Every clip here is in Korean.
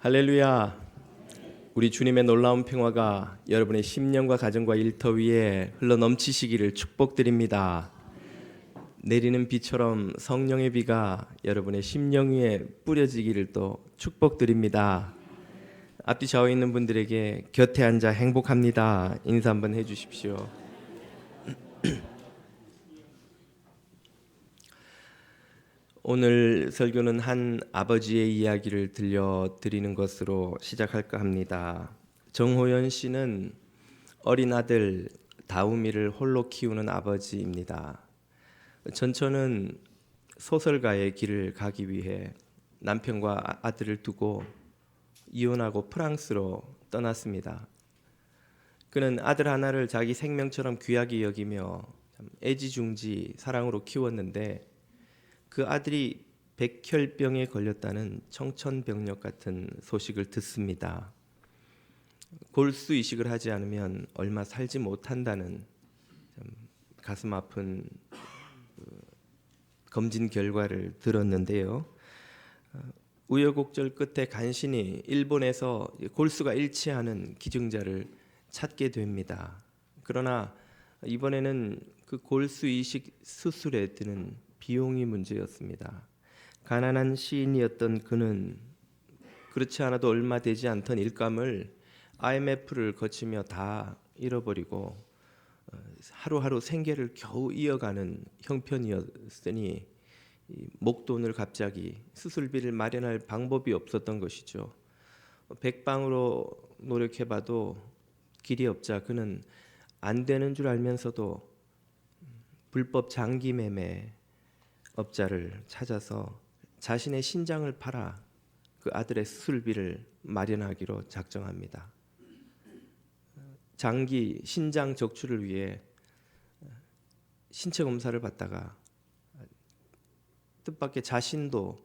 할렐루야. 우리 주님의 놀라운 평화가 여러분의 심령과 가정과 일터 위에 흘러 넘치시기를 축복드립니다. 내리는 비처럼 성령의 비가 여러분의 심령 위에 뿌려지기를 또 축복드립니다. 앞뒤 좌우에 있는 분들에게 곁에 앉아 행복합니다 인사 한번 해주십시오. 오늘 설교는 한 아버지의 이야기를 들려드리는 것으로 시작할까 합니다. 정호연 씨는 어린 아들 다우미를 홀로 키우는 아버지입니다. 전처는 소설가의 길을 가기 위해 남편과 아들을 두고 이혼하고 프랑스로 떠났습니다. 그는 아들 하나를 자기 생명처럼 귀하게 여기며 애지중지 사랑으로 키웠는데 그 아들이 백혈병에 걸렸다는 청천벽력 같은 소식을 듣습니다. 골수 이식을 하지 않으면 얼마 살지 못한다는 가슴 아픈 검진 결과를 들었는데요. 우여곡절 끝에 간신히 일본에서 골수가 일치하는 기증자를 찾게 됩니다. 그러나 이번에는 그 골수 이식 수술에 드는 비용이 문제였습니다. 가난한 시인이었던 그는 그렇지 않아도 얼마 되지 않던 일감을 IMF를 거치며 다 잃어버리고 하루하루 생계를 겨우 이어가는 형편이었으니 목돈을 갑자기 수술비를 마련할 방법이 없었던 것이죠. 백방으로 노력해봐도 길이 없자 그는 안 되는 줄 알면서도 불법 장기 매매 업자를 찾아서 자신의 신장을 팔아 그 아들의 수술비를 마련하기로 작정합니다. 장기 신장 적출을 위해 신체 검사를 받다가 뜻밖의 자신도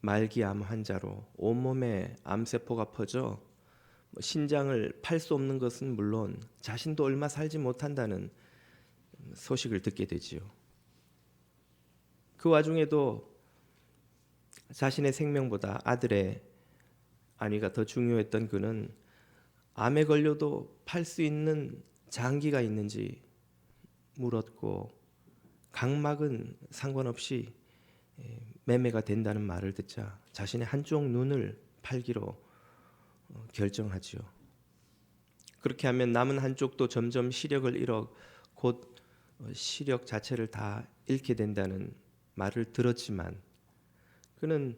말기암 환자로 온몸에 암세포가 퍼져 신장을 팔 수 없는 것은 물론 자신도 얼마 살지 못한다는 소식을 듣게 되지요. 그 와중에도 자신의 생명보다 아들의 안위가 더 중요했던 그는 암에 걸려도 팔 수 있는 장기가 있는지 물었고 각막은 상관없이 매매가 된다는 말을 듣자 자신의 한쪽 눈을 팔기로 결정하지요. 그렇게 하면 남은 한쪽도 점점 시력을 잃어 곧 시력 자체를 다 잃게 된다는 말을 들었지만 그는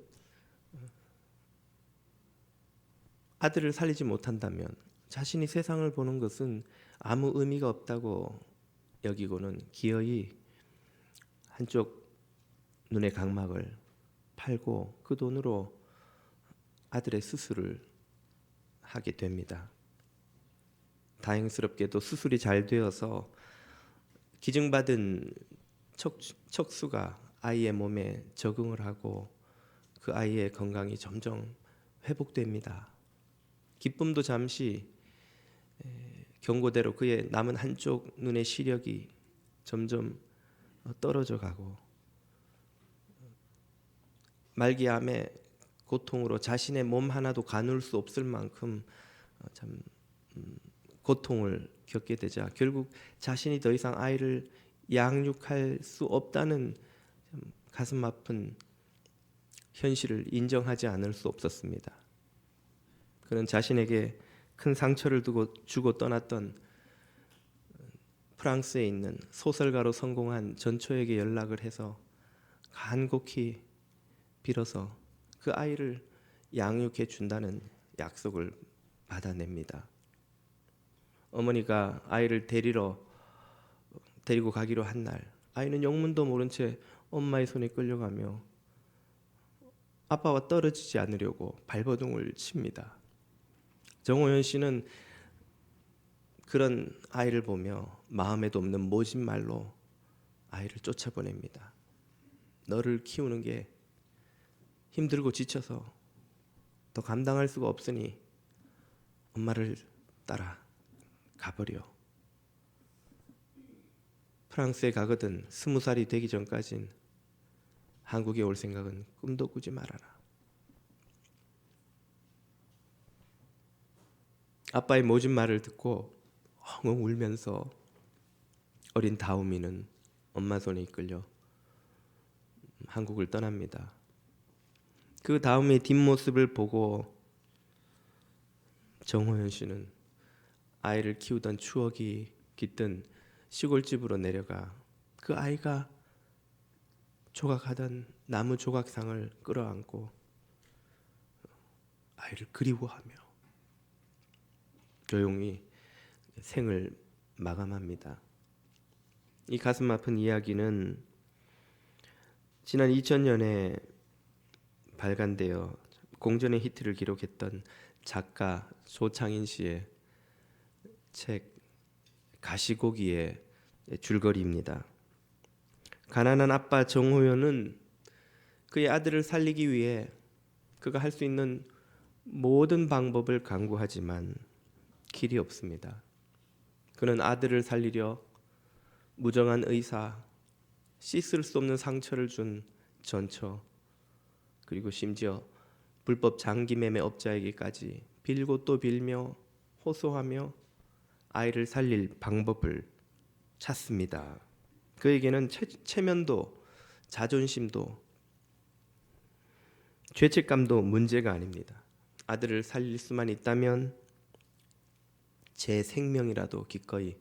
아들을 살리지 못한다면 자신이 세상을 보는 것은 아무 의미가 없다고 여기고는 기어이 한쪽 눈의 각막을 팔고 그 돈으로 아들의 수술을 하게 됩니다. 다행스럽게도 수술이 잘 되어서 기증받은 척수가 아이의 몸에 적응을 하고 그 아이의 건강이 점점 회복됩니다. 기쁨도 잠시 경고대로 그의 남은 한쪽 눈의 시력이 점점 떨어져 가고 말기암의 고통으로 자신의 몸 하나도 가눌 수 없을 만큼 참 고통을 겪게 되자 결국 자신이 더 이상 아이를 양육할 수 없다는 가슴 아픈 현실을 인정하지 않을 수 없었습니다. 그는 자신에게 큰 상처를 주고 떠났던 프랑스에 있는 소설가로 성공한 전초에게 연락을 해서 간곡히 빌어서 그 아이를 양육해 준다는 약속을 받아냅니다. 어머니가 아이를 데리고 가기로 한 날 아이는 영문도 모른 채 엄마의 손에 끌려가며 아빠와 떨어지지 않으려고 발버둥을 칩니다. 정호연 씨는 그런 아이를 보며 마음에도 없는 모진 말로 아이를 쫓아보냅니다. 너를 키우는 게 힘들고 지쳐서 더 감당할 수가 없으니 엄마를 따라 가버려. 프랑스에 가거든 20살이 되기 전까진 한국에 올 생각은 꿈도 꾸지 말아라. 아빠의 모진 말을 듣고 엉엉 울면서 어린 다우미는 엄마 손에 이끌려 한국을 떠납니다. 그 다음에 뒷모습을 보고 정호연 씨는 아이를 키우던 추억이 깃든 시골집으로 내려가 그 아이가 조각하던 나무 조각상을 끌어안고 아이를 그리워하며 조용히 생을 마감합니다. 이 가슴 아픈 이야기는 지난 2000년에 발간되어 공전의 히트를 기록했던 작가 소창인 씨의 책 가시고기의 줄거리입니다. 가난한 아빠 정호연은 그의 아들을 살리기 위해 그가 할 수 있는 모든 방법을 강구하지만 길이 없습니다. 그는 아들을 살리려 무정한 의사, 씻을 수 없는 상처를 준 전처, 그리고 심지어 불법 장기 매매 업자에게까지 빌고 또 빌며 호소하며 아이를 살릴 방법을 찾습니다. 그에게는 체면도 자존심도 죄책감도 문제가 아닙니다. 아들을 살릴 수만 있다면 제 생명이라도 기꺼이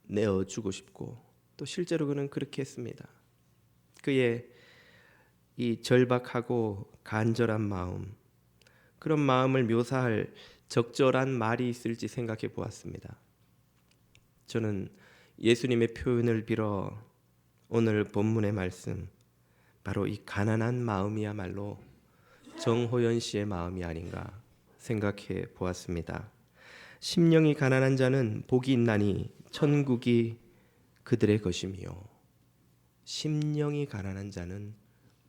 내어주고 싶고 또 실제로 그는 그렇게 했습니다. 그의 이 절박하고 간절한 마음, 그런 마음을 묘사할 적절한 말이 있을지 생각해 보았습니다. 저는 예수님의 표현을 빌어 오늘 본문의 말씀, 바로 이 가난한 마음이야말로 정호연 씨의 마음이 아닌가 생각해 보았습니다. 심령이 가난한 자는 복이 있나니 천국이 그들의 것이며, 심령이 가난한 자는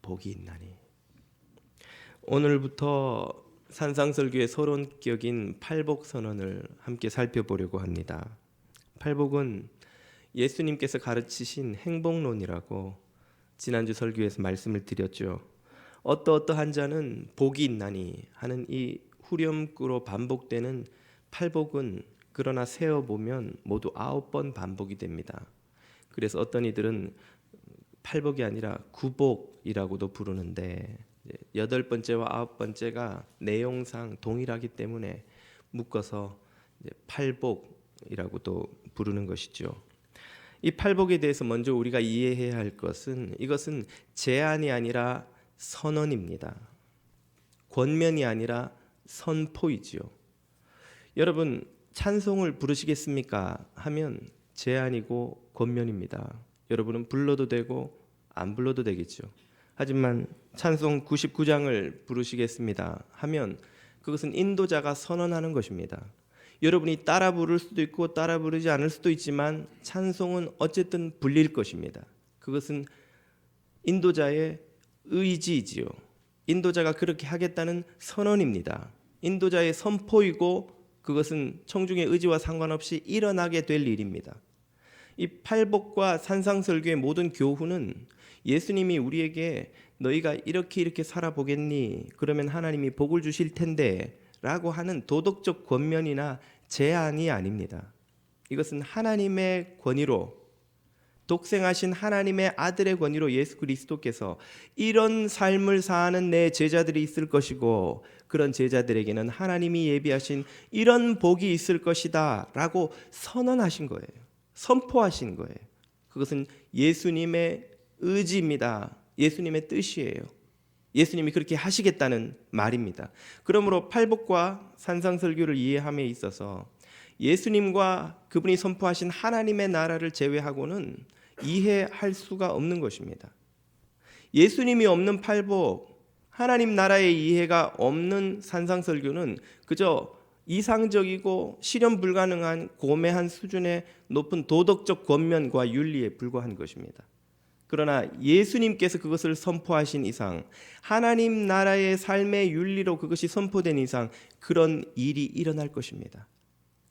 복이 있나니. 오늘부터 산상설교의 서론격인 팔복선언을 함께 살펴보려고 합니다. 팔복은 예수님께서 가르치신 행복론이라고 지난주 설교에서 말씀을 드렸죠. 어떠한 자는 복이 있나니 하는 이 후렴구로 반복되는 팔복은 그러나 세어보면 모두 9번 반복이 됩니다. 그래서 어떤 이들은 팔복이 아니라 구복이라고도 부르는데 8번째와 9번째가 내용상 동일하기 때문에 묶어서 팔복이라고도 부르는 것이죠. 이 팔복에 대해서 먼저 우리가 이해해야 할 것은, 이것은 제안이 아니라 선언입니다. 권면이 아니라 선포이지요. 여러분, 찬송을 부르시겠습니까? 하면 제안이고 권면입니다. 여러분은 불러도 되고 안 불러도 되겠죠. 하지만 찬송 99장을 부르시겠습니다 하면 그것은 인도자가 선언하는 것입니다. 여러분이 따라 부를 수도 있고 따라 부르지 않을 수도 있지만 찬송은 어쨌든 불릴 것입니다. 그것은 인도자의 의지이지요. 인도자가 그렇게 하겠다는 선언입니다. 인도자의 선포이고 그것은 청중의 의지와 상관없이 일어나게 될 일입니다. 이 팔복과 산상설교의 모든 교훈은 예수님이 우리에게 너희가 이렇게 살아보겠니? 그러면 하나님이 복을 주실 텐데 라고 하는 도덕적 권면이나 제안이 아닙니다. 이것은 하나님의 권위로, 독생하신 하나님의 아들의 권위로 예수 그리스도께서 이런 삶을 사는 내 제자들이 있을 것이고 그런 제자들에게는 하나님이 예비하신 이런 복이 있을 것이다 라고 선언하신 거예요. 선포하신 거예요. 그것은 예수님의 의지입니다. 예수님의 뜻이에요. 예수님이 그렇게 하시겠다는 말입니다. 그러므로 팔복과 산상설교를 이해함에 있어서 예수님과 그분이 선포하신 하나님의 나라를 제외하고는 이해할 수가 없는 것입니다. 예수님이 없는 팔복, 하나님 나라의 이해가 없는 산상설교는 그저 이상적이고 실현 불가능한 고매한 수준의 높은 도덕적 권면과 윤리에 불과한 것입니다. 그러나 예수님께서 그것을 선포하신 이상, 하나님 나라의 삶의 윤리로 그것이 선포된 이상 그런 일이 일어날 것입니다.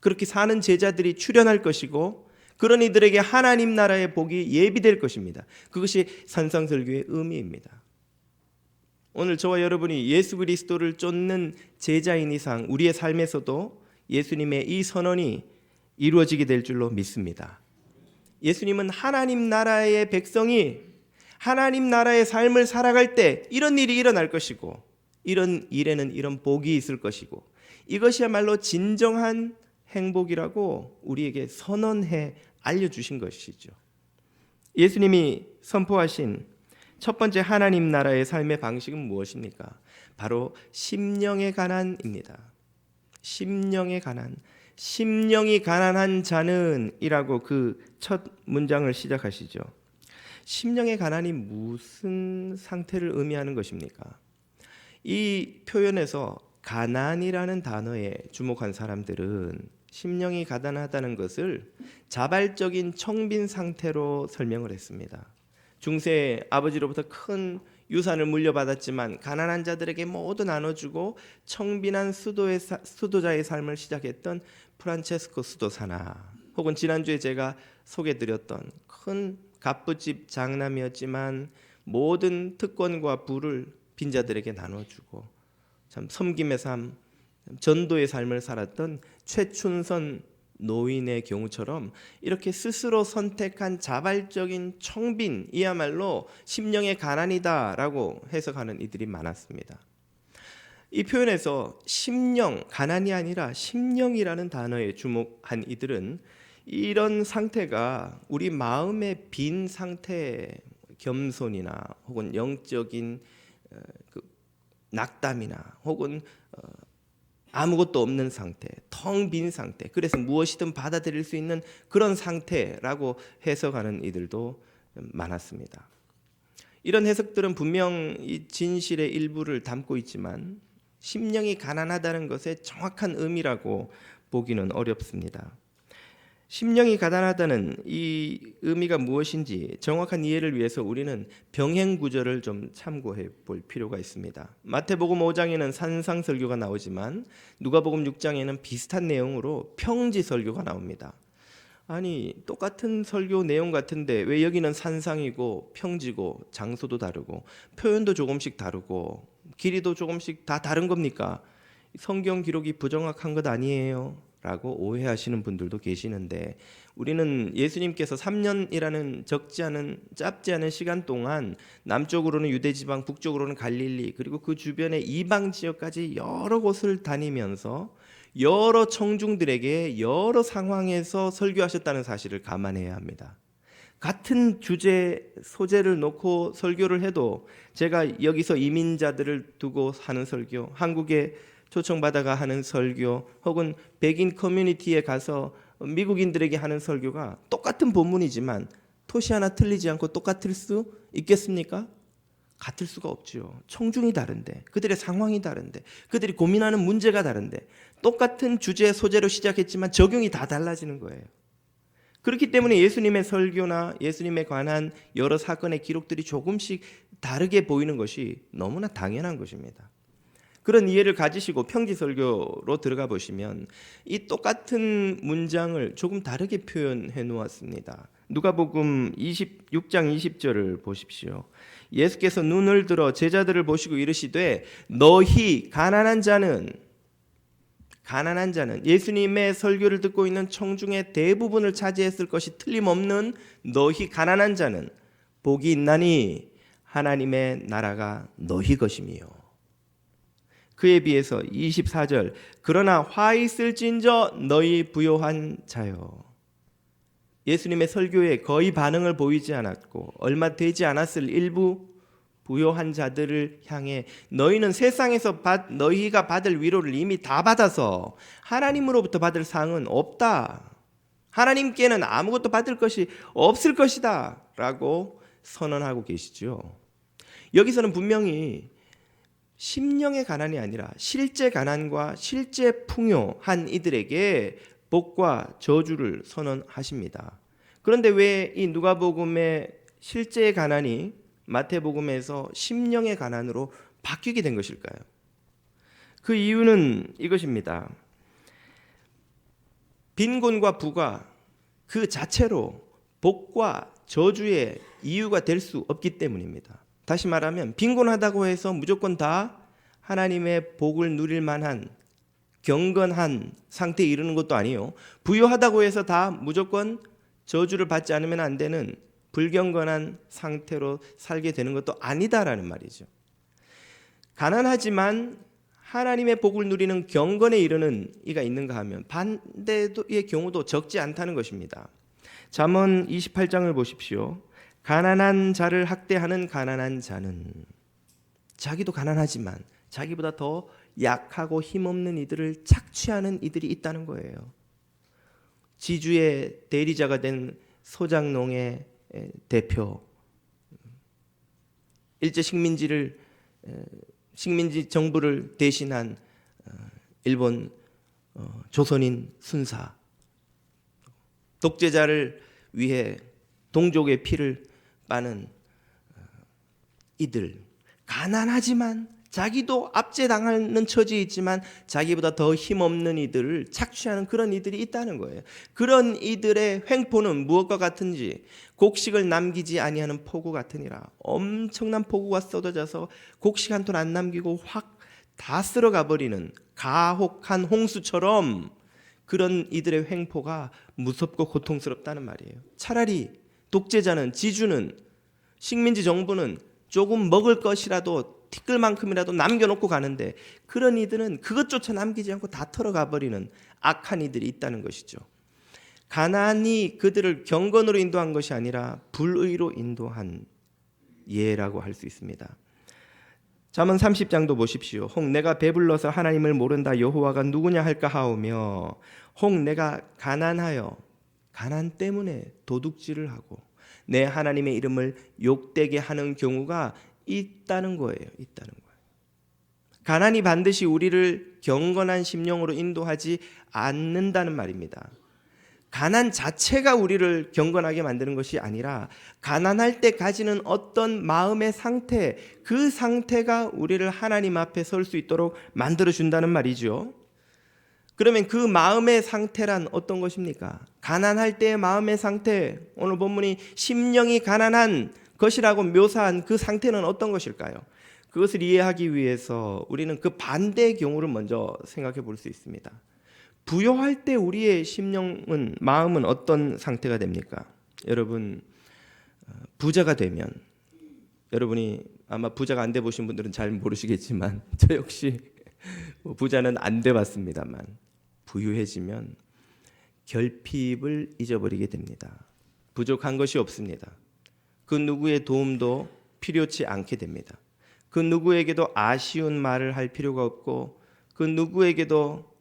그렇게 사는 제자들이 출현할 것이고 그런 이들에게 하나님 나라의 복이 예비될 것입니다. 그것이 산상설교의 의미입니다. 오늘 저와 여러분이 예수 그리스도를 쫓는 제자인 이상 우리의 삶에서도 예수님의 이 선언이 이루어지게 될 줄로 믿습니다. 예수님은 하나님 나라의 백성이 하나님 나라의 삶을 살아갈 때 이런 일이 일어날 것이고, 이런 일에는 이런 복이 있을 것이고, 이것이야말로 진정한 행복이라고 우리에게 선언해 알려주신 것이죠. 예수님이 선포하신 첫 번째 하나님 나라의 삶의 방식은 무엇입니까? 바로 심령의 가난입니다. 심령의 가난. 심령이 가난한 자는 이라고 그 첫 문장을 시작하시죠. 심령의 가난이 무슨 상태를 의미하는 것입니까? 이 표현에서 가난이라는 단어에 주목한 사람들은 심령이 가난하다는 것을 자발적인 청빈 상태로 설명을 했습니다. 중세 아버지로부터 큰 유산을 물려받았지만 가난한 자들에게 모두 나눠주고 청빈한 수도자의 삶을 시작했던 프란체스코 수도사나, 혹은 지난주에 제가 소개드렸던 큰 갑부집 장남이었지만 모든 특권과 부를 빈자들에게 나눠주고 참 섬김의 삶, 전도의 삶을 살았던 최춘선 노인의 경우처럼 이렇게 스스로 선택한 자발적인 청빈, 이야말로 심령의 가난이다라고 해석하는 이들이 많았습니다. 이 표현에서 심령, 가난이 아니라 심령이라는 단어에 주목한 이들은 이런 상태가 우리 마음의 빈 상태, 겸손이나 혹은 영적인 낙담이나 혹은 아무것도 없는 상태, 텅 빈 상태, 그래서 무엇이든 받아들일 수 있는 그런 상태라고 해석하는 이들도 많았습니다. 이런 해석들은 분명 이 진실의 일부를 담고 있지만 심령이 가난하다는 것의 정확한 의미라고 보기는 어렵습니다. 심령이 가난하다는 이 의미가 무엇인지 정확한 이해를 위해서 우리는 병행 구절을 좀 참고해 볼 필요가 있습니다. 마태복음 5장에는 산상 설교가 나오지만 누가복음 6장에는 비슷한 내용으로 평지 설교가 나옵니다. 아니, 똑같은 설교 내용 같은데 왜 여기는 산상이고 평지고 장소도 다르고 표현도 조금씩 다르고 길이도 조금씩 다 다른 겁니까? 성경 기록이 부정확한 것 아니에요? 라고 오해하시는 분들도 계시는데, 우리는 예수님께서 3년이라는 짧지 않은 시간 동안 남쪽으로는 유대지방, 북쪽으로는 갈릴리, 그리고 그 주변의 이방 지역까지 여러 곳을 다니면서 여러 청중들에게 여러 상황에서 설교하셨다는 사실을 감안해야 합니다. 같은 주제, 소재를 놓고 설교를 해도 제가 여기서 이민자들을 두고 하는 설교, 한국에 초청받아가 하는 설교, 혹은 백인 커뮤니티에 가서 미국인들에게 하는 설교가 똑같은 본문이지만 토시 하나 틀리지 않고 똑같을 수 있겠습니까? 같을 수가 없죠. 청중이 다른데, 그들의 상황이 다른데, 그들이 고민하는 문제가 다른데 똑같은 주제, 소재로 시작했지만 적용이 다 달라지는 거예요. 그렇기 때문에 예수님의 설교나 예수님에 관한 여러 사건의 기록들이 조금씩 다르게 보이는 것이 너무나 당연한 것입니다. 그런 이해를 가지시고 평지설교로 들어가 보시면 이 똑같은 문장을 조금 다르게 표현해 놓았습니다. 누가복음 26장 20절을 보십시오. 예수께서 눈을 들어 제자들을 보시고 이르시되 너희 가난한 자는, 예수님의 설교를 듣고 있는 청중의 대부분을 차지했을 것이 틀림없는 너희 가난한 자는 복이 있나니 하나님의 나라가 너희 것임이요. 그에 비해서 24절 그러나 화 있을진저 너희 부요한 자요. 예수님의 설교에 거의 반응을 보이지 않았고 얼마 되지 않았을 일부 부요한 자들을 향해 너희는 세상에서 너희가 받을 위로를 이미 다 받아서 하나님으로부터 받을 상은 없다. 하나님께는 아무것도 받을 것이 없을 것이다 라고 선언하고 계시죠. 여기서는 분명히 심령의 가난이 아니라 실제 가난과 실제 풍요한 이들에게 복과 저주를 선언하십니다. 그런데 왜 이 누가복음의 실제의 가난이 마태복음에서 심령의 가난으로 바뀌게 된 것일까요? 그 이유는 이것입니다. 빈곤과 부가 그 자체로 복과 저주의 이유가 될 수 없기 때문입니다. 다시 말하면 빈곤하다고 해서 무조건 다 하나님의 복을 누릴 만한 경건한 상태에 이르는 것도 아니요. 부유하다고 해서 다 무조건 저주를 받지 않으면 안 되는 불경건한 상태로 살게 되는 것도 아니다라는 말이죠. 가난하지만 하나님의 복을 누리는 경건에 이르는 이가 있는가 하면 반대의 경우도 적지 않다는 것입니다. 잠언 28장을 보십시오. 가난한 자를 학대하는 가난한 자는, 자기도 가난하지만 자기보다 더 약하고 힘없는 이들을 착취하는 이들이 있다는 거예요. 지주의 대리자가 된 소작농의 대표, 일제 식민지 정부를 대신한 일본 조선인 순사, 독재자를 위해 동족의 피를 빠는 이들, 가난하지만 자기도 압제당하는 처지에 있지만 자기보다 더 힘없는 이들을 착취하는 그런 이들이 있다는 거예요. 그런 이들의 횡포는 무엇과 같은지, 곡식을 남기지 아니하는 폭우 같으니라. 엄청난 폭우가 쏟아져서 곡식 한 톨 안 남기고 확 다 쓸어가 버리는 가혹한 홍수처럼 그런 이들의 횡포가 무섭고 고통스럽다는 말이에요. 차라리 독재자는, 지주는, 식민지 정부는 조금 먹을 것이라도 티끌만큼이라도 남겨놓고 가는데, 그런 이들은 그것조차 남기지 않고 다 털어가 버리는 악한 이들이 있다는 것이죠. 가난이 그들을 경건으로 인도한 것이 아니라 불의로 인도한 예라고 할 수 있습니다. 잠언 30장도 보십시오. 혹 내가 배불러서 하나님을 모른다, 여호와가 누구냐 할까 하오며, 혹 내가 가난하여 가난 때문에 도둑질을 하고 내 하나님의 이름을 욕되게 하는 경우가 있다는 거예요. 있다는 거예요. 가난이 반드시 우리를 경건한 심령으로 인도하지 않는다는 말입니다. 가난 자체가 우리를 경건하게 만드는 것이 아니라 가난할 때 가지는 어떤 마음의 상태, 그 상태가 우리를 하나님 앞에 설 수 있도록 만들어준다는 말이죠. 그러면 그 마음의 상태란 어떤 것입니까? 가난할 때의 마음의 상태, 오늘 본문이 심령이 가난한 것이라고 묘사한 그 상태는 어떤 것일까요? 그것을 이해하기 위해서 우리는 그 반대의 경우를 먼저 생각해 볼 수 있습니다. 부요할 때 우리의 심령은, 마음은 어떤 상태가 됩니까? 여러분, 부자가 되면, 여러분이 아마 부자가 안 돼 보신 분들은 잘 모르시겠지만 저 역시 부자는 안 돼 봤습니다만, 부유해지면 결핍을 잊어버리게 됩니다. 부족한 것이 없습니다. 그 누구의 도움도 필요치 않게 됩니다. 그 누구에게도 아쉬운 말을 할 필요가 없고, 그 누구에게도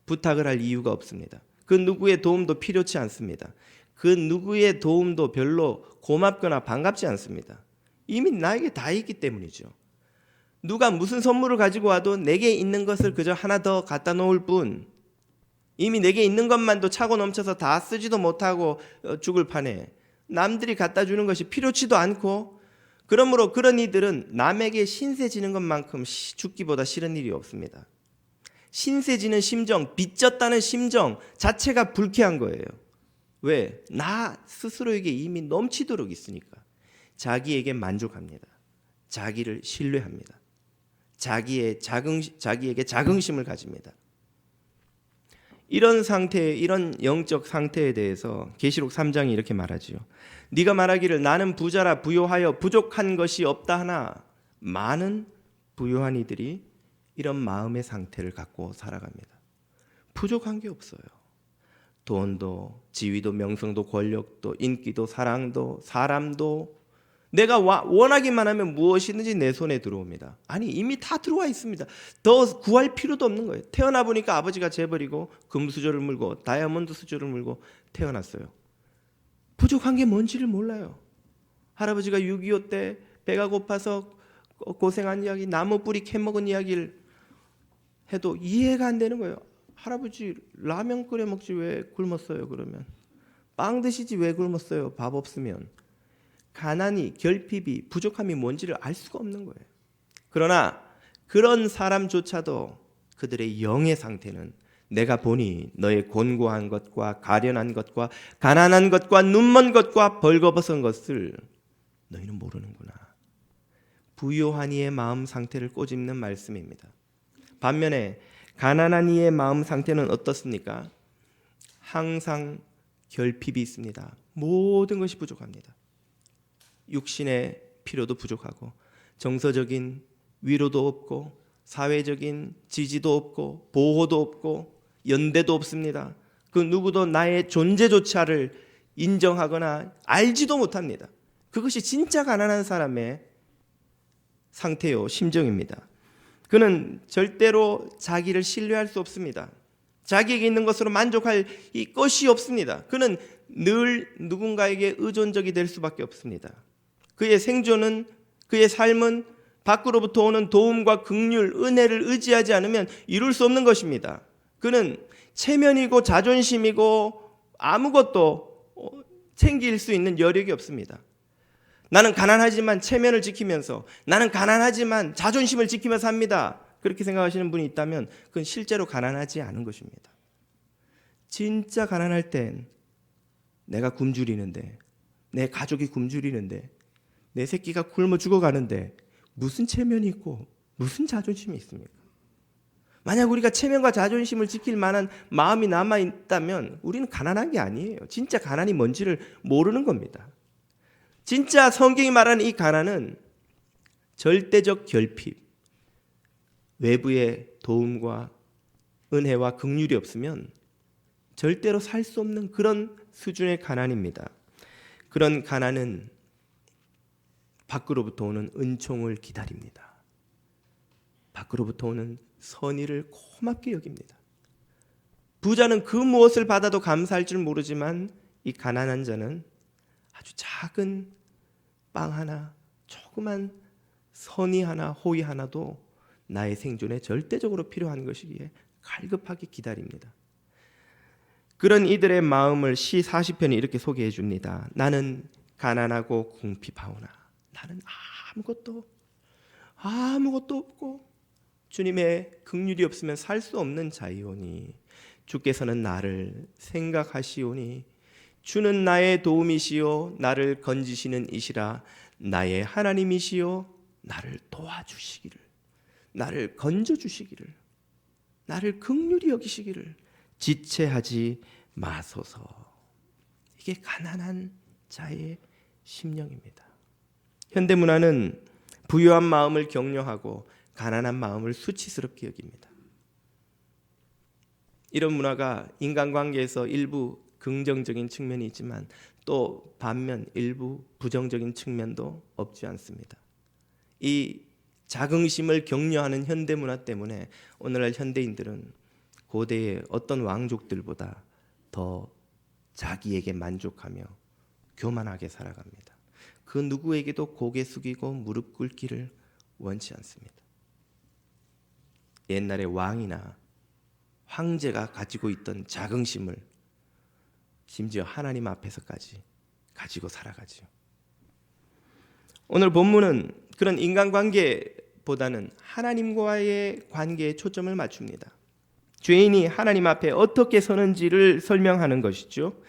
부탁을 할 이유가 없습니다. 그 누구의 도움도 필요치 않습니다. 그 누구의 도움도 별로 고맙거나 반갑지 않습니다. 이미 나에게 다 있기 때문이죠. 누가 무슨 선물을 가지고 와도 내게 있는 것을 그저 하나 더 갖다 놓을 뿐, 이미 내게 있는 것만도 차고 넘쳐서 다 쓰지도 못하고 죽을 판에 남들이 갖다 주는 것이 필요치도 않고, 그러므로 그런 이들은 남에게 신세 지는 것만큼 죽기보다 싫은 일이 없습니다. 신세 지는 심정, 빚졌다는 심정 자체가 불쾌한 거예요. 왜? 나 스스로에게 이미 넘치도록 있으니까. 자기에게 만족합니다. 자기를 신뢰합니다. 자기에게 자긍심을 가집니다. 이런 상태, 이런 영적 상태에 대해서 계시록 3장이 이렇게 말하지요. 네가 말하기를 나는 부자라 부요하여 부족한 것이 없다 하나, 많은 부요한 이들이 이런 마음의 상태를 갖고 살아갑니다. 부족한 게 없어요. 돈도, 지위도, 명성도, 권력도, 인기도, 사랑도, 사람도, 내가 원하기만 하면 무엇이든지 내 손에 들어옵니다. 아니, 이미 다 들어와 있습니다. 더 구할 필요도 없는 거예요. 태어나 보니까 아버지가 재버리고 금수저를 물고 다이아몬드 수저를 물고 태어났어요. 부족한 게 뭔지를 몰라요. 할아버지가 6.25 때 배가 고파서 고생한 이야기, 나무 뿌리 캐먹은 이야기를 해도 이해가 안 되는 거예요. 할아버지 라면 끓여 먹지 왜 굶었어요? 그러면 빵 드시지 왜 굶었어요? 밥 없으면. 가난이, 결핍이, 부족함이 뭔지를 알 수가 없는 거예요. 그러나 그런 사람조차도 그들의 영의 상태는 내가 보니 너의 곤고한 것과 가련한 것과 가난한 것과 눈먼 것과 벌거벗은 것을 너희는 모르는구나. 부요한 이의 마음 상태를 꼬집는 말씀입니다. 반면에 가난한 이의 마음 상태는 어떻습니까? 항상 결핍이 있습니다. 모든 것이 부족합니다. 육신의 필요도 부족하고 정서적인 위로도 없고 사회적인 지지도 없고 보호도 없고 연대도 없습니다. 그 누구도 나의 존재조차를 인정하거나 알지도 못합니다. 그것이 진짜 가난한 사람의 상태요, 심정입니다. 그는 절대로 자기를 신뢰할 수 없습니다. 자기에게 있는 것으로 만족할 이 것이 없습니다. 그는 늘 누군가에게 의존적이 될 수밖에 없습니다. 그의 생존은, 그의 삶은 밖으로부터 오는 도움과 긍휼, 은혜를 의지하지 않으면 이룰 수 없는 것입니다. 그는 체면이고 자존심이고 아무것도 챙길 수 있는 여력이 없습니다. 나는 가난하지만 체면을 지키면서, 나는 가난하지만 자존심을 지키면서 삽니다. 그렇게 생각하시는 분이 있다면 그건 실제로 가난하지 않은 것입니다. 진짜 가난할 땐 내가 굶주리는데, 내 가족이 굶주리는데, 내 새끼가 굶어 죽어가는데 무슨 체면이 있고 무슨 자존심이 있습니까? 만약 우리가 체면과 자존심을 지킬 만한 마음이 남아있다면 우리는 가난한 게 아니에요. 진짜 가난이 뭔지를 모르는 겁니다. 진짜 성경이 말하는 이 가난은 절대적 결핍, 외부의 도움과 은혜와 긍휼이 없으면 절대로 살 수 없는 그런 수준의 가난입니다. 그런 가난은 밖으로부터 오는 은총을 기다립니다. 밖으로부터 오는 선의를 고맙게 여깁니다. 부자는 그 무엇을 받아도 감사할 줄 모르지만 이 가난한 자는 아주 작은 빵 하나, 조그만 선의 하나, 호의 하나도 나의 생존에 절대적으로 필요한 것이기에 갈급하게 기다립니다. 그런 이들의 마음을 시 40편이 이렇게 소개해 줍니다. 나는 가난하고 궁핍하오나 나는 아무것도 없고 주님의 긍휼이 없으면 살 수 없는 자이오니 주께서는 나를 생각하시오니 주는 나의 도움이시요 나를 건지시는 이시라 나의 하나님이시요 나를 도와주시기를, 나를 건져주시기를, 나를 긍휼히 여기시기를 지체하지 마소서. 이게 가난한 자의 심령입니다. 현대문화는 부유한 마음을 격려하고 가난한 마음을 수치스럽게 여깁니다. 이런 문화가 인간관계에서 일부 긍정적인 측면이 있지만 또 반면 일부 부정적인 측면도 없지 않습니다. 이 자긍심을 격려하는 현대문화 때문에 오늘날 현대인들은 고대의 어떤 왕족들보다 더 자기에게 만족하며 교만하게 살아갑니다. 그 누구에게도 고개 숙이고 무릎 꿇기를 원치 않습니다. 옛날에 왕이나 황제가 가지고 있던 자긍심을 심지어 하나님 앞에서까지 가지고 살아가지요. 오늘 본문은 그런 인간관계보다는 하나님과의 관계에 초점을 맞춥니다. 죄인이 하나님 앞에 어떻게 서는지를 설명하는 것이죠.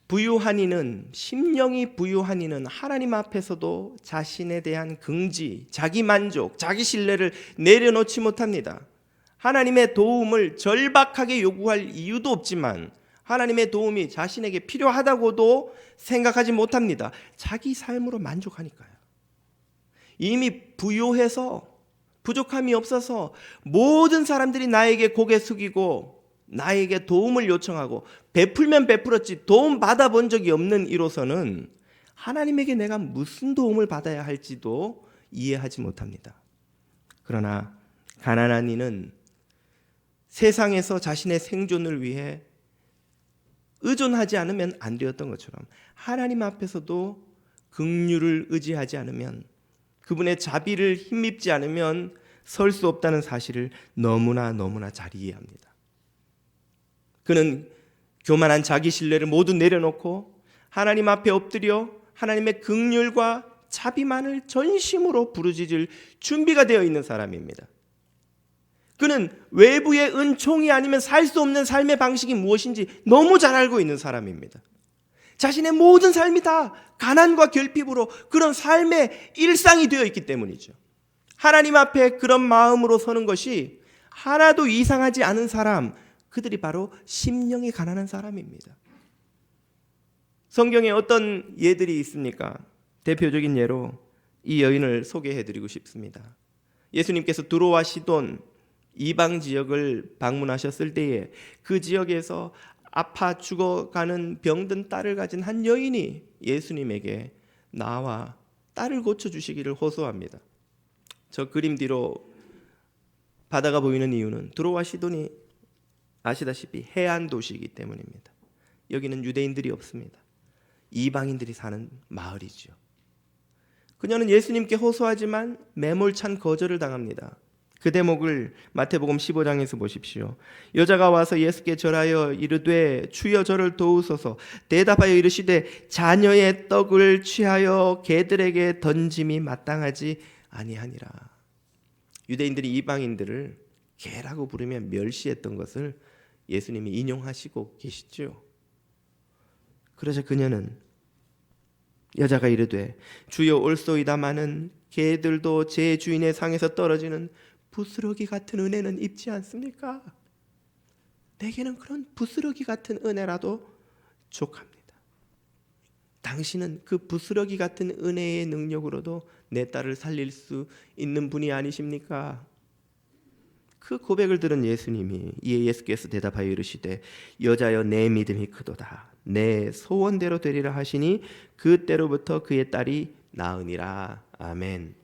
부유한 이는, 심령이 부유한 이는 하나님 앞에서도 자신에 대한 긍지, 자기 만족, 자기 신뢰를 내려놓지 못합니다. 하나님의 도움을 절박하게 요구할 이유도 없지만 하나님의 도움이 자신에게 필요하다고도 생각하지 못합니다. 자기 삶으로 만족하니까요. 이미 부유해서 부족함이 없어서 모든 사람들이 나에게 고개 숙이고 나에게 도움을 요청하고 베풀면 베풀었지 도움 받아본 적이 없는 이로서는 하나님에게 내가 무슨 도움을 받아야 할지도 이해하지 못합니다. 그러나 가난한 이는 세상에서 자신의 생존을 위해 의존하지 않으면 안 되었던 것처럼 하나님 앞에서도 긍휼을 의지하지 않으면, 그분의 자비를 힘입지 않으면 설 수 없다는 사실을 너무나 잘 이해합니다. 그는 교만한 자기 신뢰를 모두 내려놓고 하나님 앞에 엎드려 하나님의 긍휼과 자비만을 전심으로 부르짖을 준비가 되어 있는 사람입니다. 그는 외부의 은총이 아니면 살 수 없는 삶의 방식이 무엇인지 너무 잘 알고 있는 사람입니다. 자신의 모든 삶이 다 가난과 결핍으로 그런 삶의 일상이 되어 있기 때문이죠. 하나님 앞에 그런 마음으로 서는 것이 하나도 이상하지 않은 사람, 그들이 바로 심령이 가난한 사람입니다. 성경에 어떤 예들이 있습니까? 대표적인 예로 이 여인을 소개해드리고 싶습니다. 예수님께서 두로와 시돈 이방 지역을 방문하셨을 때에 그 지역에서 아파 죽어가는 병든 딸을 가진 한 여인이 예수님에게 나와 딸을 고쳐주시기를 호소합니다. 저 그림 뒤로 바다가 보이는 이유는 두로와 시돈이 아시다시피 해안 도시이기 때문입니다. 여기는 유대인들이 없습니다. 이방인들이 사는 마을이죠. 그녀는 예수님께 호소하지만 매몰찬 거절을 당합니다. 그 대목을 마태복음 15장에서 보십시오. 여자가 와서 예수께 절하여 이르되 주여 저를 도우소서. 대답하여 이르시되 자녀의 떡을 취하여 개들에게 던짐이 마땅하지 아니하니라. 유대인들이 이방인들을 개라고 부르며 멸시했던 것을 예수님이 인용하시고 계시죠. 그러자 그녀는 여자가 이르되 주여 올소이다마는 개들도 제 주인의 상에서 떨어지는 부스러기 같은 은혜는 입지 않습니까? 내게는 그런 부스러기 같은 은혜라도 족합니다. 당신은 그 부스러기 같은 은혜의 능력으로도 내 딸을 살릴 수 있는 분이 아니십니까? 그 고백을 들은 예수님이 이에 예수께서 대답하여 이르시되 여자여 내 믿음이 크도다. 내 소원대로 되리라 하시니 그때로부터 그의 딸이 나으니라. 아멘.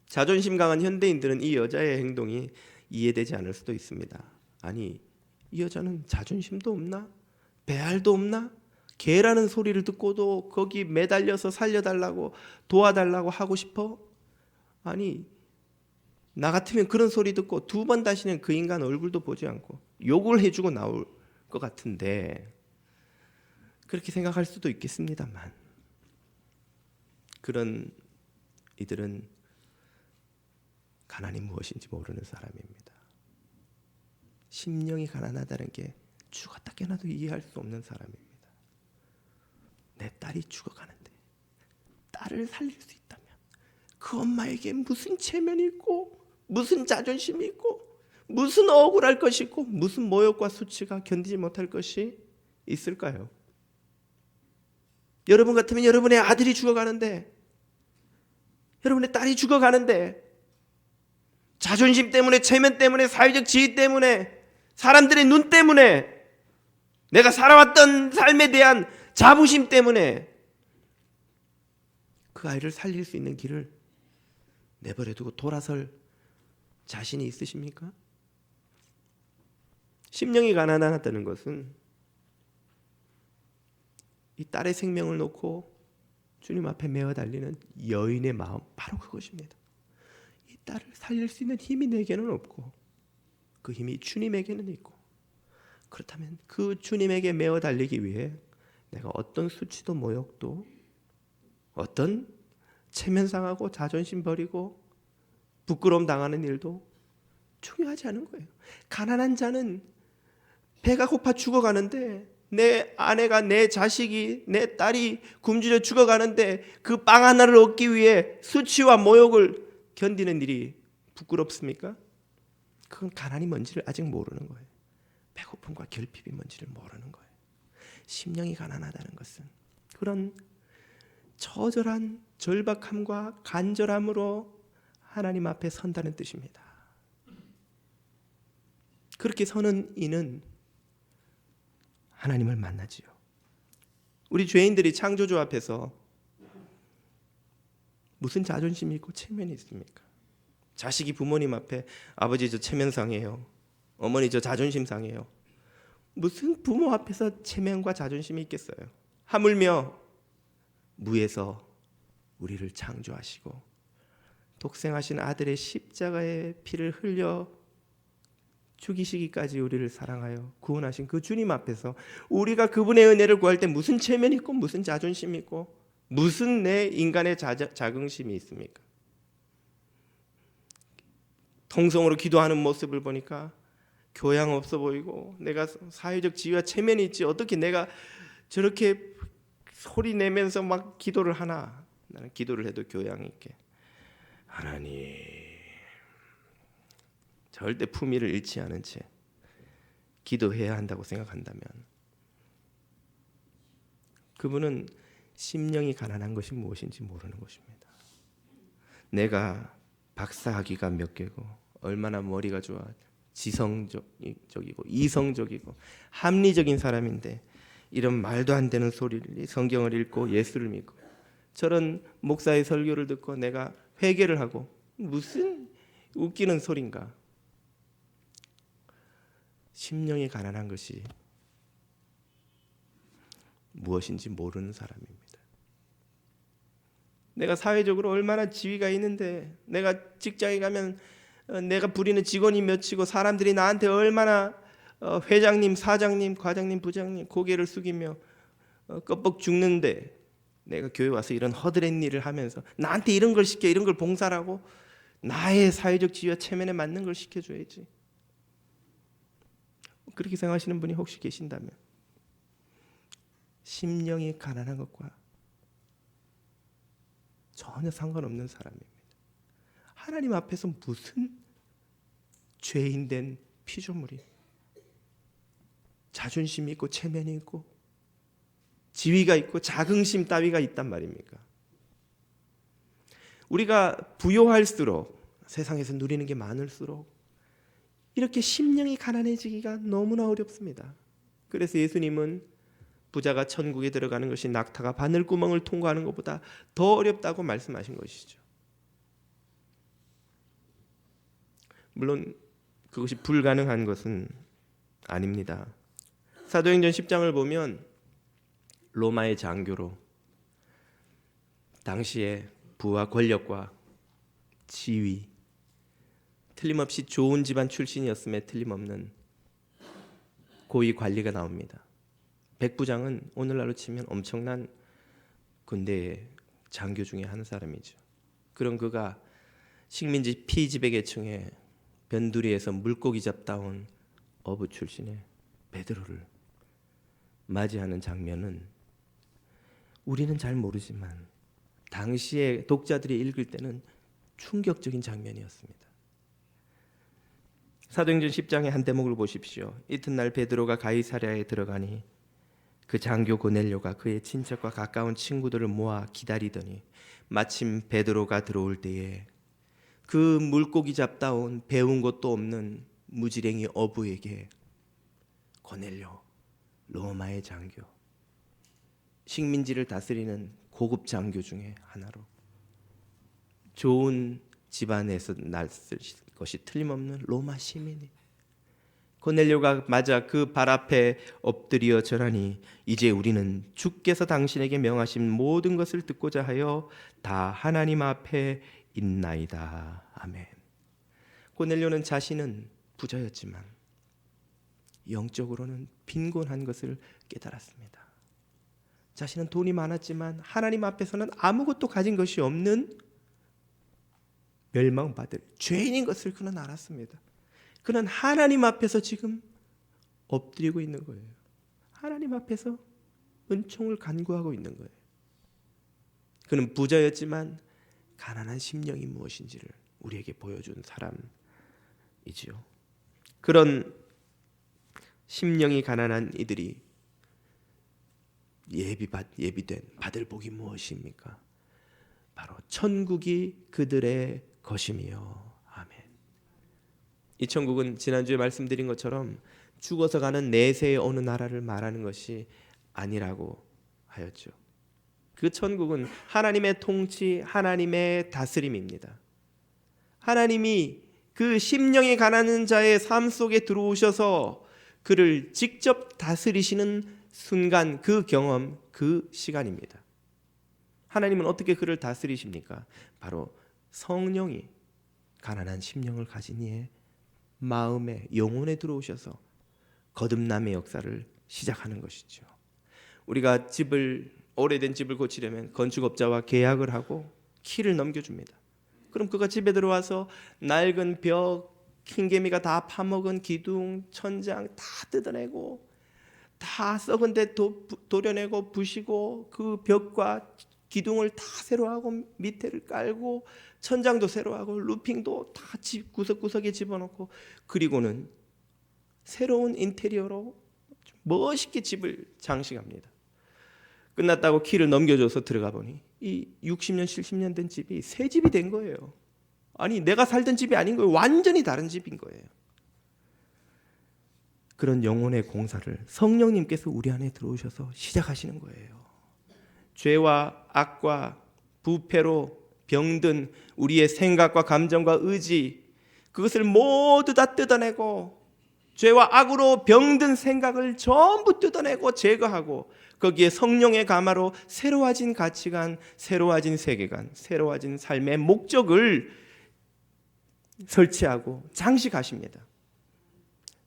자존심 강한 현대인들은 이 여자의 행동이 이해되지 않을 수도 있습니다. 아니, 이 여자는 자존심도 없나? 배알도 없나? 개라는 소리를 듣고도 거기 매달려서 살려달라고 도와달라고 하고 싶어? 아니, 나 같으면 그런 소리 듣고 두 번 다시는 그 인간 얼굴도 보지 않고 욕을 해주고 나올 것 같은데, 그렇게 생각할 수도 있겠습니다만, 그런 이들은 가난이 무엇인지 모르는 사람입니다. 심령이 가난하다는 게 죽었다 깨어나도 이해할 수 없는 사람입니다. 내 딸이 죽어가는데 딸을 살릴 수 있다면 그 엄마에게 무슨 체면이 있고 무슨 자존심이 있고 무슨 억울할 것이 있고 무슨 모욕과 수치가 견디지 못할 것이 있을까요? 여러분 같으면 여러분의 아들이 죽어가는데, 여러분의 딸이 죽어가는데 자존심 때문에, 체면 때문에, 사회적 지위 때문에, 사람들의 눈 때문에, 내가 살아왔던 삶에 대한 자부심 때문에 그 아이를 살릴 수 있는 길을 내버려두고 돌아설 자신이 있으십니까? 심령이 가난하다는 것은 이 딸의 생명을 놓고 주님 앞에 메어 달리는 여인의 마음, 바로 그것입니다. 이 딸을 살릴 수 있는 힘이 내게는 없고 그 힘이 주님에게는 있고, 그렇다면 그 주님에게 메어 달리기 위해 내가 어떤 수치도 모욕도, 어떤 체면 상하고 자존심 버리고 부끄러움 당하는 일도 중요하지 않은 거예요. 가난한 자는 배가 고파 죽어가는데, 내 아내가, 내 자식이, 내 딸이 굶주려 죽어가는데 그 빵 하나를 얻기 위해 수치와 모욕을 견디는 일이 부끄럽습니까? 그건 가난이 뭔지를 아직 모르는 거예요. 배고픔과 결핍이 뭔지를 모르는 거예요. 심령이 가난하다는 것은 그런 처절한 절박함과 간절함으로 하나님 앞에 선다는 뜻입니다. 그렇게 서는 이는 하나님을 만나지요. 우리 죄인들이 창조주 앞에서 무슨 자존심이 있고 체면이 있습니까? 자식이 부모님 앞에 아버지 저 체면 상해요, 어머니 저 자존심 상해요. 무슨 부모 앞에서 체면과 자존심이 있겠어요? 하물며 무에서 우리를 창조하시고 독생하신 아들의 십자가의 피를 흘려 죽이시기까지 우리를 사랑하여 구원하신 그 주님 앞에서 우리가 그분의 은혜를 구할 때 무슨 체면이 있고 무슨 자존심이 있고 무슨 내 인간의 자긍심이 있습니까? 통성으로 기도하는 모습을 보니까 교양 없어 보이고, 내가 사회적 지위와 체면이 있지 어떻게 내가 저렇게 소리 내면서 막 기도를 하나. 나는 기도를 해도 교양 있게, 하나님 절대 품위를 잃지 않은 채 기도해야 한다고 생각한다면 그분은 심령이 가난한 것이 무엇인지 모르는 것입니다. 내가 박사학위가 몇 개고 얼마나 머리가 좋아 지성적이고 이성적이고 합리적인 사람인데 이런 말도 안 되는 소리를 성경을 읽고 예수를 믿고 저런 목사의 설교를 듣고 내가 회개를 하고 무슨 웃기는 소린가. 심령이 가난한 것이 무엇인지 모르는 사람입니다. 내가 사회적으로 얼마나 지위가 있는데 내가 직장에 가면 내가 부리는 직원이 몇이고 사람들이 나한테 얼마나 회장님, 사장님, 과장님, 부장님 고개를 숙이며 껍벅 죽는데 내가 교회 와서 이런 허드렛 일을 하면서 나한테 이런 걸 시켜 이런 걸 봉사라고 나의 사회적 지위와 체면에 맞는 걸 시켜줘야지. 그렇게 생각하시는 분이 혹시 계신다면 심령이 가난한 것과 전혀 상관없는 사람입니다. 하나님 앞에서 무슨 죄인된 피조물이 자존심이 있고 체면이 있고 지위가 있고 자긍심 따위가 있단 말입니까? 우리가 부요할수록 세상에서 누리는 게 많을수록 이렇게 심령이 가난해지기가 너무나 어렵습니다. 그래서 예수님은 부자가 천국에 들어가는 것이 낙타가 바늘구멍을 통과하는 것보다 더 어렵다고 말씀하신 것이죠. 물론 그것이 불가능한 것은 아닙니다. 사도행전 10장을 보면 로마의 장교로 당시에 부와 권력과 지위 틀림없이 좋은 집안 출신이었음에 틀림없는 고위 관리가 나옵니다. 백부장은 오늘날로 치면 엄청난 군대의 장교 중에 한 사람이죠. 그런 그가 식민지 피지배 계층의 변두리에서 물고기 잡다 온 어부 출신의 베드로를 맞이하는 장면은 우리는 잘 모르지만 당시에 독자들이 읽을 때는 충격적인 장면이었습니다. 사도행전 10장의 한 대목을 보십시오. 이튿날 베드로가 가이사랴에 들어가니 그 장교 고넬료가 그의 친척과 가까운 친구들을 모아 기다리더니 마침 베드로가 들어올 때에 그 물고기 잡다 온 배운 것도 없는 무지랭이 어부에게 고넬료 로마의 장교 식민지를 다스리는 고급 장교 중에 하나로 좋은 집안에서 났을 것이 틀림없는 로마 시민이 고넬료가 맞아 그 발 앞에 엎드려 절하니 이제 우리는 주께서 당신에게 명하신 모든 것을 듣고자 하여 다 하나님 앞에 있나이다. 아멘. 고넬료는 자신은 부자였지만 영적으로는 빈곤한 것을 깨달았습니다. 자신은 돈이 많았지만 하나님 앞에서는 아무것도 가진 것이 없는 멸망받을 죄인인 것을 그는 알았습니다. 그는 하나님 앞에서 지금 엎드리고 있는 거예요. 하나님 앞에서 은총을 간구하고 있는 거예요. 그는 부자였지만 가난한 심령이 무엇인지를 우리에게 보여준 사람이지요. 그런 심령이 가난한 이들이 예비된 받을 복이 무엇입니까? 바로 천국이 그들의 것이며. 아멘. 이 천국은 지난주에 말씀드린 것처럼 죽어서 가는 내세의 어느 나라를 말하는 것이 아니라고 하였죠. 그 천국은 하나님의 통치, 하나님의 다스림입니다. 하나님이 그 심령이 가난한 자의 삶 속에 들어오셔서 그를 직접 다스리시는 순간, 그 경험, 그 시간입니다. 하나님은 어떻게 그를 다스리십니까? 바로 성령이 가난한 심령을 가진 이의 마음에, 영혼에 들어오셔서 거듭남의 역사를 시작하는 것이죠. 우리가 오래된 집을 고치려면 건축업자와 계약을 하고 키를 넘겨줍니다. 그럼 그가 집에 들어와서 낡은 벽, 흰개미가 다 파먹은 기둥, 천장 다 뜯어내고 다 썩은 데 도려내고 부시고 그 벽과 기둥을 다 새로 하고 밑에를 깔고 천장도 새로 하고 루핑도 다 집 구석구석에 집어넣고 그리고는 새로운 인테리어로 멋있게 집을 장식합니다. 끝났다고 키를 넘겨줘서 들어가 보니 이 60년 70년 된 집이 새 집이 된 거예요. 아니 내가 살던 집이 아닌 거예요. 완전히 다른 집인 거예요. 그런 영혼의 공사를 성령님께서 우리 안에 들어오셔서 시작하시는 거예요. 죄와 악과 부패로 병든 우리의 생각과 감정과 의지, 그것을 모두 다 뜯어내고 죄와 악으로 병든 생각을 전부 뜯어내고 제거하고 거기에 성령의 감화로 새로워진 가치관, 새로워진 세계관, 새로워진 삶의 목적을 설치하고 장식하십니다.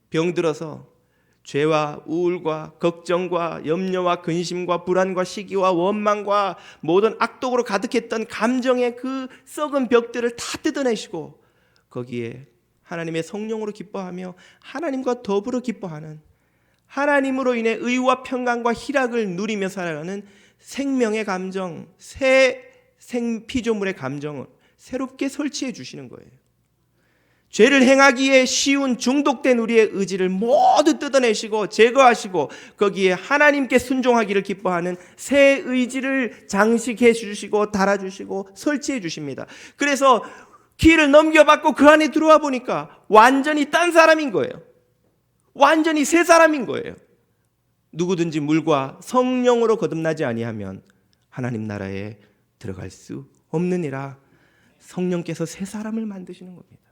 병들어서 죄와 우울과 걱정과 염려와 근심과 불안과 시기와 원망과 모든 악독으로 가득했던 감정의 그 썩은 벽들을 다 뜯어내시고 거기에 하나님의 성령으로 기뻐하며 하나님과 더불어 기뻐하는, 하나님으로 인해 의와 평강과 희락을 누리며 살아가는 생명의 감정, 새 피조물의 감정을 새롭게 설치해 주시는 거예요. 죄를 행하기에 쉬운 중독된 우리의 의지를 모두 뜯어내시고 제거하시고 거기에 하나님께 순종하기를 기뻐하는 새 의지를 장식해 주시고 달아주시고 설치해 주십니다. 그래서 키를 넘겨받고 그 안에 들어와 보니까 완전히 딴 사람인 거예요. 완전히 새 사람인 거예요. 누구든지 물과 성령으로 거듭나지 아니하면 하나님 나라에 들어갈 수 없느니라. 성령께서 새 사람을 만드시는 겁니다.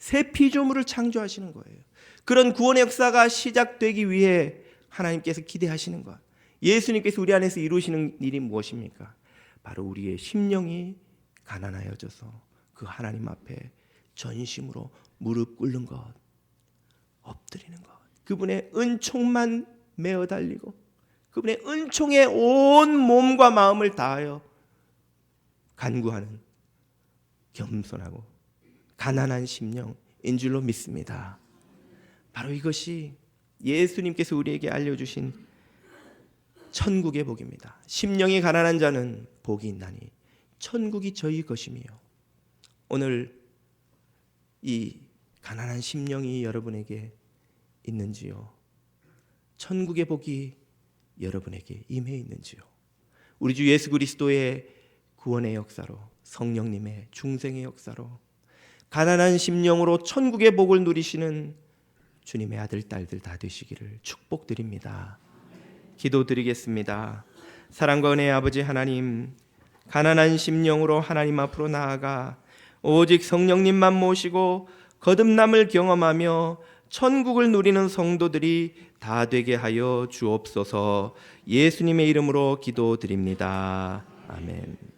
새 피조물을 창조하시는 거예요. 그런 구원의 역사가 시작되기 위해 하나님께서 기대하시는 것, 예수님께서 우리 안에서 이루시는 일이 무엇입니까? 바로 우리의 심령이 가난하여져서 그 하나님 앞에 전심으로 무릎 꿇는 것, 엎드리는 것, 그분의 은총만 메어 달리고 그분의 은총에 온 몸과 마음을 다하여 간구하는 겸손하고 가난한 심령인 줄로 믿습니다. 바로 이것이 예수님께서 우리에게 알려주신 천국의 복입니다. 심령이 가난한 자는 복이 있나니 천국이 저희 것이며, 오늘 이 가난한 심령이 여러분에게 있는지요? 천국의 복이 여러분에게 임해 있는지요? 우리 주 예수 그리스도의 구원의 역사로, 성령님의 중생의 역사로 가난한 심령으로 천국의 복을 누리시는 주님의 아들 딸들 다 되시기를 축복드립니다. 기도드리겠습니다. 사랑과 은혜의 아버지 하나님, 가난한 심령으로 하나님 앞으로 나아가 오직 성령님만 모시고 거듭남을 경험하며 천국을 누리는 성도들이 다 되게 하여 주옵소서. 예수님의 이름으로 기도드립니다. 아멘.